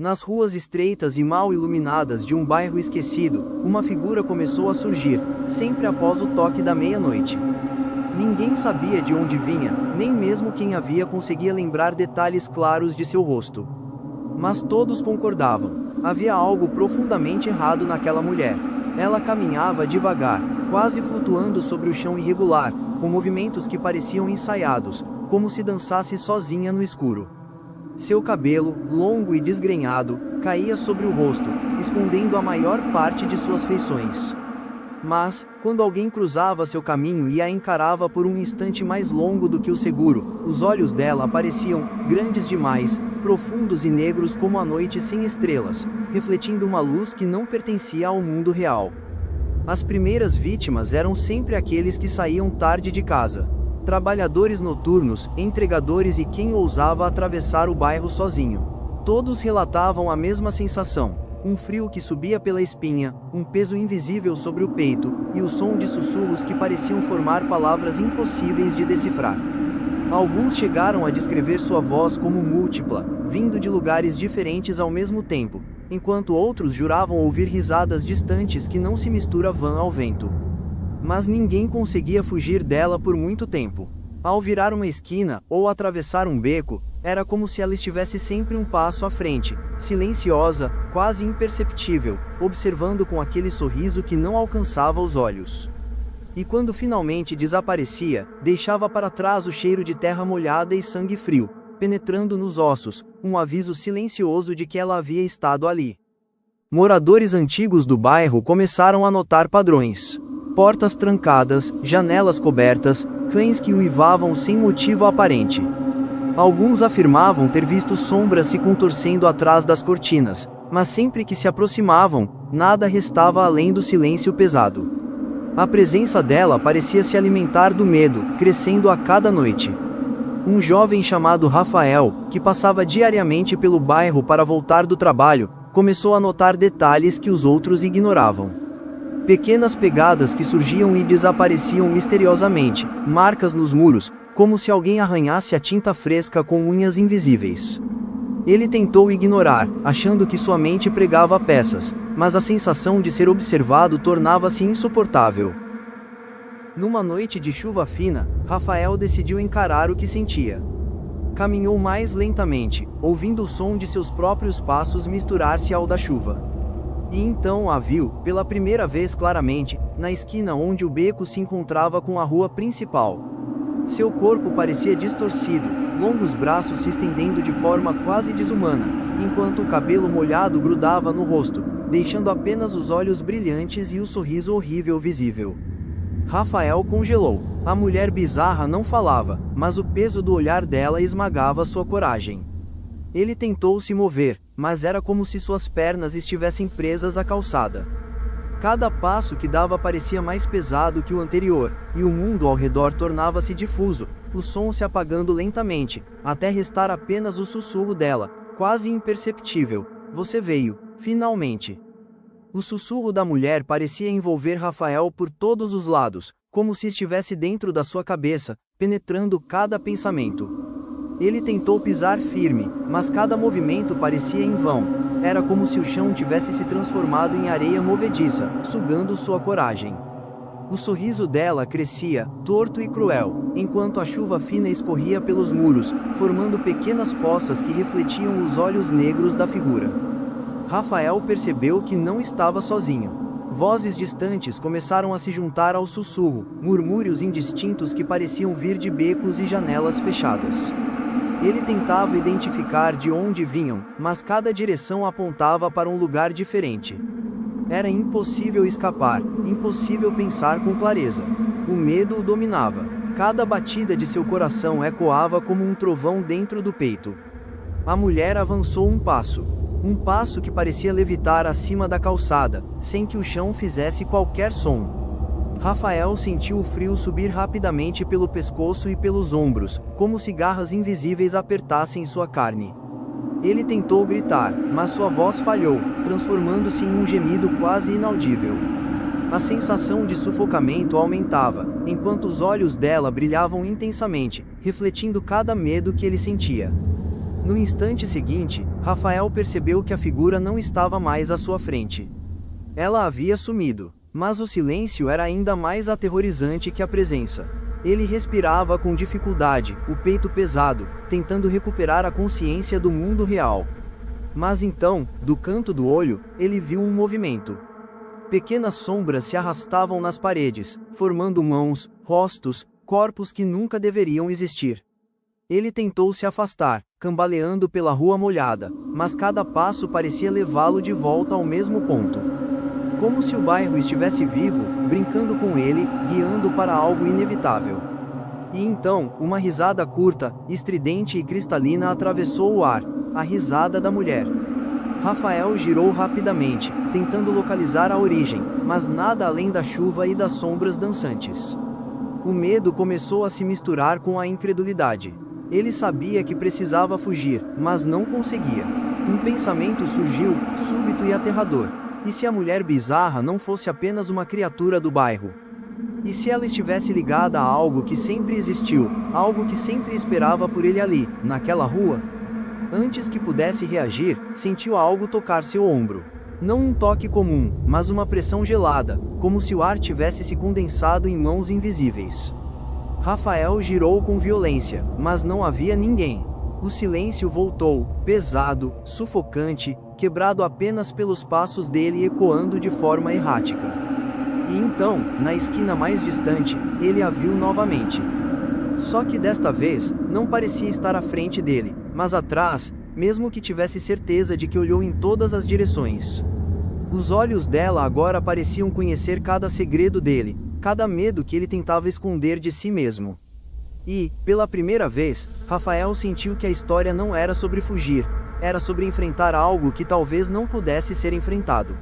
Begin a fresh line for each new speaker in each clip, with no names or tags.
Nas ruas estreitas e mal iluminadas de um bairro esquecido, uma figura começou a surgir, sempre após o toque da meia-noite. Ninguém sabia de onde vinha, nem mesmo quem havia conseguia lembrar detalhes claros de seu rosto. Mas todos concordavam, havia algo profundamente errado naquela mulher. Ela caminhava devagar, quase flutuando sobre o chão irregular, com movimentos que pareciam ensaiados, como se dançasse sozinha no escuro. Seu cabelo, longo e desgrenhado, caía sobre o rosto, escondendo a maior parte de suas feições. Mas, quando alguém cruzava seu caminho e a encarava por um instante mais longo do que o seguro, os olhos dela pareciam grandes demais, profundos e negros como a noite sem estrelas, refletindo uma luz que não pertencia ao mundo real. As primeiras vítimas eram sempre aqueles que saíam tarde de casa. Trabalhadores noturnos, entregadores e quem ousava atravessar o bairro sozinho. Todos relatavam a mesma sensação, um frio que subia pela espinha, um peso invisível sobre o peito, e o som de sussurros que pareciam formar palavras impossíveis de decifrar. Alguns chegaram a descrever sua voz como múltipla, vindo de lugares diferentes ao mesmo tempo, enquanto outros juravam ouvir risadas distantes que não se misturavam ao vento. Mas ninguém conseguia fugir dela por muito tempo. Ao virar uma esquina, ou atravessar um beco, era como se ela estivesse sempre um passo à frente, silenciosa, quase imperceptível, observando com aquele sorriso que não alcançava os olhos. E quando finalmente desaparecia, deixava para trás o cheiro de terra molhada e sangue frio, penetrando nos ossos, um aviso silencioso de que ela havia estado ali. Moradores antigos do bairro começaram a notar padrões. Portas trancadas, janelas cobertas, cães que uivavam sem motivo aparente. Alguns afirmavam ter visto sombras se contorcendo atrás das cortinas, mas sempre que se aproximavam, nada restava além do silêncio pesado. A presença dela parecia se alimentar do medo, crescendo a cada noite. Um jovem chamado Rafael, que passava diariamente pelo bairro para voltar do trabalho, começou a notar detalhes que os outros ignoravam. Pequenas pegadas que surgiam e desapareciam misteriosamente, marcas nos muros, como se alguém arranhasse a tinta fresca com unhas invisíveis. Ele tentou ignorar, achando que sua mente pregava peças, mas a sensação de ser observado tornava-se insuportável. Numa noite de chuva fina, Rafael decidiu encarar o que sentia. Caminhou mais lentamente, ouvindo o som de seus próprios passos misturar-se ao da chuva. E então a viu, pela primeira vez claramente, na esquina onde o beco se encontrava com a rua principal. Seu corpo parecia distorcido, longos braços se estendendo de forma quase desumana, enquanto o cabelo molhado grudava no rosto, deixando apenas os olhos brilhantes e o sorriso horrível visível. Rafael congelou. A mulher bizarra não falava, mas o peso do olhar dela esmagava sua coragem. Ele tentou se mover, mas era como se suas pernas estivessem presas à calçada. Cada passo que dava parecia mais pesado que o anterior, e o mundo ao redor tornava-se difuso, o som se apagando lentamente, até restar apenas o sussurro dela, quase imperceptível. Você veio, finalmente. O sussurro da mulher parecia envolver Rafael por todos os lados, como se estivesse dentro da sua cabeça, penetrando cada pensamento. Ele tentou pisar firme, mas cada movimento parecia em vão. Era como se o chão tivesse se transformado em areia movediça, sugando sua coragem. O sorriso dela crescia, torto e cruel, enquanto a chuva fina escorria pelos muros, formando pequenas poças que refletiam os olhos negros da figura. Rafael percebeu que não estava sozinho. Vozes distantes começaram a se juntar ao sussurro, murmúrios indistintos que pareciam vir de becos e janelas fechadas. Ele tentava identificar de onde vinham, mas cada direção apontava para um lugar diferente. Era impossível escapar, impossível pensar com clareza. O medo o dominava. Cada batida de seu coração ecoava como um trovão dentro do peito. A mulher avançou um passo que parecia levitar acima da calçada, sem que o chão fizesse qualquer som. Rafael sentiu o frio subir rapidamente pelo pescoço e pelos ombros, como se garras invisíveis apertassem sua carne. Ele tentou gritar, mas sua voz falhou, transformando-se em um gemido quase inaudível. A sensação de sufocamento aumentava, enquanto os olhos dela brilhavam intensamente, refletindo cada medo que ele sentia. No instante seguinte, Rafael percebeu que a figura não estava mais à sua frente. Ela havia sumido, mas o silêncio era ainda mais aterrorizante que a presença. Ele respirava com dificuldade, o peito pesado, tentando recuperar a consciência do mundo real. Mas então, do canto do olho, ele viu um movimento. Pequenas sombras se arrastavam nas paredes, formando mãos, rostos, corpos que nunca deveriam existir. Ele tentou se afastar, cambaleando pela rua molhada, mas cada passo parecia levá-lo de volta ao mesmo ponto. Como se o bairro estivesse vivo, brincando com ele, guiando para algo inevitável. E então, uma risada curta, estridente e cristalina atravessou o ar, a risada da mulher. Rafael girou rapidamente, tentando localizar a origem, mas nada além da chuva e das sombras dançantes. O medo começou a se misturar com a incredulidade. Ele sabia que precisava fugir, mas não conseguia. Um pensamento surgiu, súbito e aterrador. E se a mulher bizarra não fosse apenas uma criatura do bairro? E se ela estivesse ligada a algo que sempre existiu, algo que sempre esperava por ele ali, naquela rua? Antes que pudesse reagir, sentiu algo tocar seu ombro. Não um toque comum, mas uma pressão gelada, como se o ar tivesse se condensado em mãos invisíveis. Rafael girou com violência, mas não havia ninguém. O silêncio voltou, pesado, sufocante, quebrado apenas pelos passos dele ecoando de forma errática. E então, na esquina mais distante, ele a viu novamente. Só que desta vez, não parecia estar à frente dele, mas atrás, mesmo que tivesse certeza de que olhou em todas as direções. Os olhos dela agora pareciam conhecer cada segredo dele, cada medo que ele tentava esconder de si mesmo. E, pela primeira vez, Rafael sentiu que a história não era sobre fugir, era sobre enfrentar algo que talvez não pudesse ser enfrentado.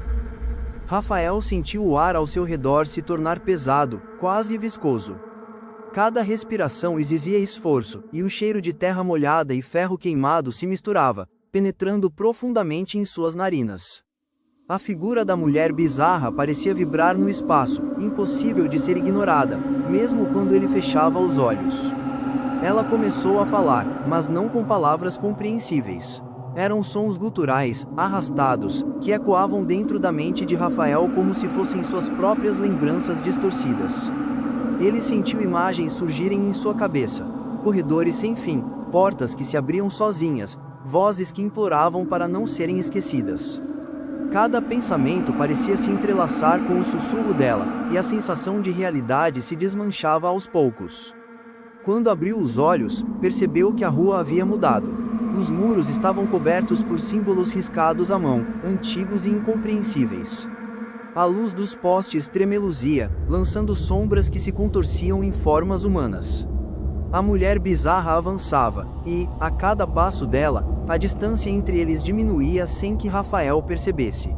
Rafael sentiu o ar ao seu redor se tornar pesado, quase viscoso. Cada respiração exigia esforço, e o cheiro de terra molhada e ferro queimado se misturava, penetrando profundamente em suas narinas. A figura da mulher bizarra parecia vibrar no espaço, impossível de ser ignorada, mesmo quando ele fechava os olhos. Ela começou a falar, mas não com palavras compreensíveis. Eram sons guturais, arrastados, que ecoavam dentro da mente de Rafael como se fossem suas próprias lembranças distorcidas. Ele sentiu imagens surgirem em sua cabeça. Corredores sem fim, portas que se abriam sozinhas, vozes que imploravam para não serem esquecidas. Cada pensamento parecia se entrelaçar com o sussurro dela, e a sensação de realidade se desmanchava aos poucos. Quando abriu os olhos, percebeu que a rua havia mudado. Os muros estavam cobertos por símbolos riscados à mão, antigos e incompreensíveis. A luz dos postes tremeluzia, lançando sombras que se contorciam em formas humanas. A mulher bizarra avançava, e, a cada passo dela, a distância entre eles diminuía sem que Rafael percebesse.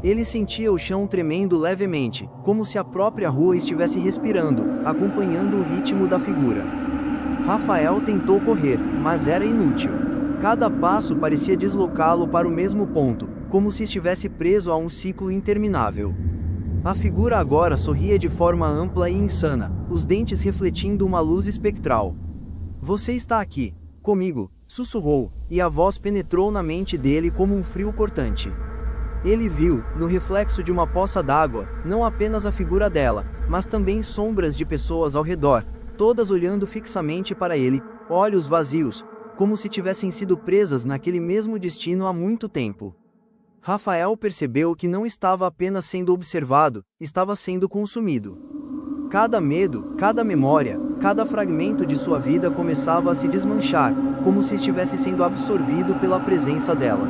Ele sentia o chão tremendo levemente, como se a própria rua estivesse respirando, acompanhando o ritmo da figura. Rafael tentou correr, mas era inútil. Cada passo parecia deslocá-lo para o mesmo ponto, como se estivesse preso a um ciclo interminável. A figura agora sorria de forma ampla e insana, os dentes refletindo uma luz espectral. "Você está aqui, comigo", sussurrou, e a voz penetrou na mente dele como um frio cortante. Ele viu, no reflexo de uma poça d'água, não apenas a figura dela, mas também sombras de pessoas ao redor, todas olhando fixamente para ele, olhos vazios, como se tivessem sido presas naquele mesmo destino há muito tempo. Rafael percebeu que não estava apenas sendo observado, estava sendo consumido. Cada medo, cada memória, cada fragmento de sua vida começava a se desmanchar, como se estivesse sendo absorvido pela presença dela.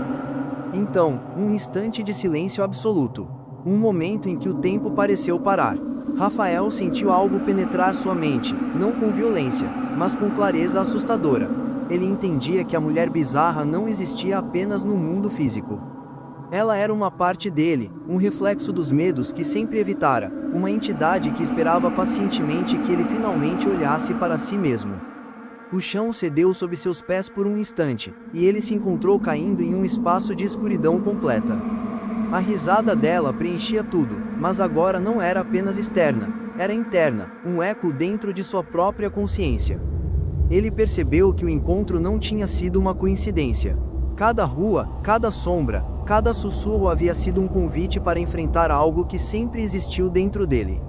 Então, um instante de silêncio absoluto. Um momento em que o tempo pareceu parar. Rafael sentiu algo penetrar sua mente, não com violência, mas com clareza assustadora. Ele entendia que a mulher bizarra não existia apenas no mundo físico. Ela era uma parte dele, um reflexo dos medos que sempre evitara, uma entidade que esperava pacientemente que ele finalmente olhasse para si mesmo. O chão cedeu sob seus pés por um instante, e ele se encontrou caindo em um espaço de escuridão completa. A risada dela preenchia tudo, mas agora não era apenas externa, era interna, um eco dentro de sua própria consciência. Ele percebeu que o encontro não tinha sido uma coincidência. Cada rua, cada sombra, cada sussurro havia sido um convite para enfrentar algo que sempre existiu dentro dele.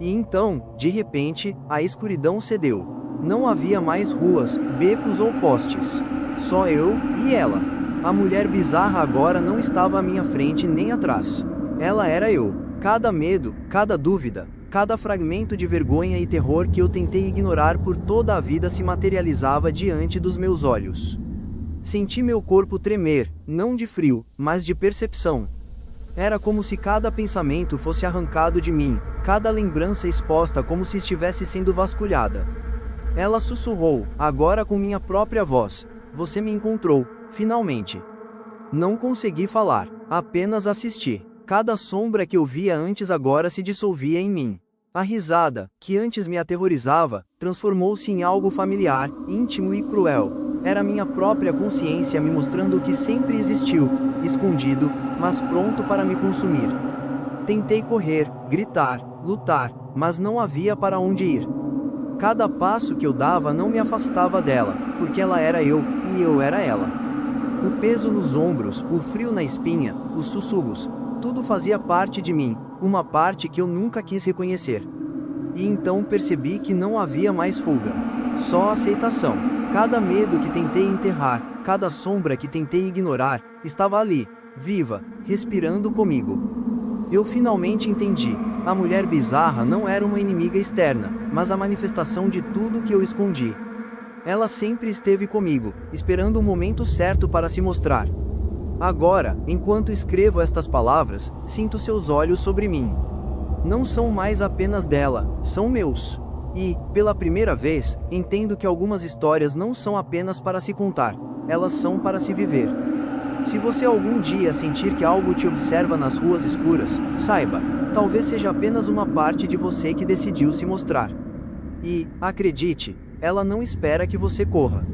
E então, de repente, a escuridão cedeu. Não havia mais ruas, becos ou postes. Só eu e ela. A mulher bizarra agora não estava à minha frente nem atrás. Ela era eu. Cada medo, cada dúvida, cada fragmento de vergonha e terror que eu tentei ignorar por toda a vida se materializava diante dos meus olhos. Senti meu corpo tremer, não de frio, mas de percepção. Era como se cada pensamento fosse arrancado de mim, cada lembrança exposta como se estivesse sendo vasculhada. Ela sussurrou, agora com minha própria voz: "Você me encontrou, finalmente." Não consegui falar, apenas assisti. Cada sombra que eu via antes agora se dissolvia em mim. A risada, que antes me aterrorizava, transformou-se em algo familiar, íntimo e cruel. Era minha própria consciência me mostrando o que sempre existiu, escondido, mas pronto para me consumir. Tentei correr, gritar, lutar, mas não havia para onde ir. Cada passo que eu dava não me afastava dela, porque ela era eu, e eu era ela. O peso nos ombros, o frio na espinha, os sussurros, tudo fazia parte de mim, uma parte que eu nunca quis reconhecer. E então percebi que não havia mais fuga, só aceitação. Cada medo que tentei enterrar, cada sombra que tentei ignorar, estava ali, viva, respirando comigo. Eu finalmente entendi. A mulher bizarra não era uma inimiga externa, mas a manifestação de tudo que eu escondi. Ela sempre esteve comigo, esperando o momento certo para se mostrar. Agora, enquanto escrevo estas palavras, sinto seus olhos sobre mim. Não são mais apenas dela, são meus. E, pela primeira vez, entendo que algumas histórias não são apenas para se contar, elas são para se viver. Se você algum dia sentir que algo te observa nas ruas escuras, saiba, talvez seja apenas uma parte de você que decidiu se mostrar. E, acredite, ela não espera que você corra.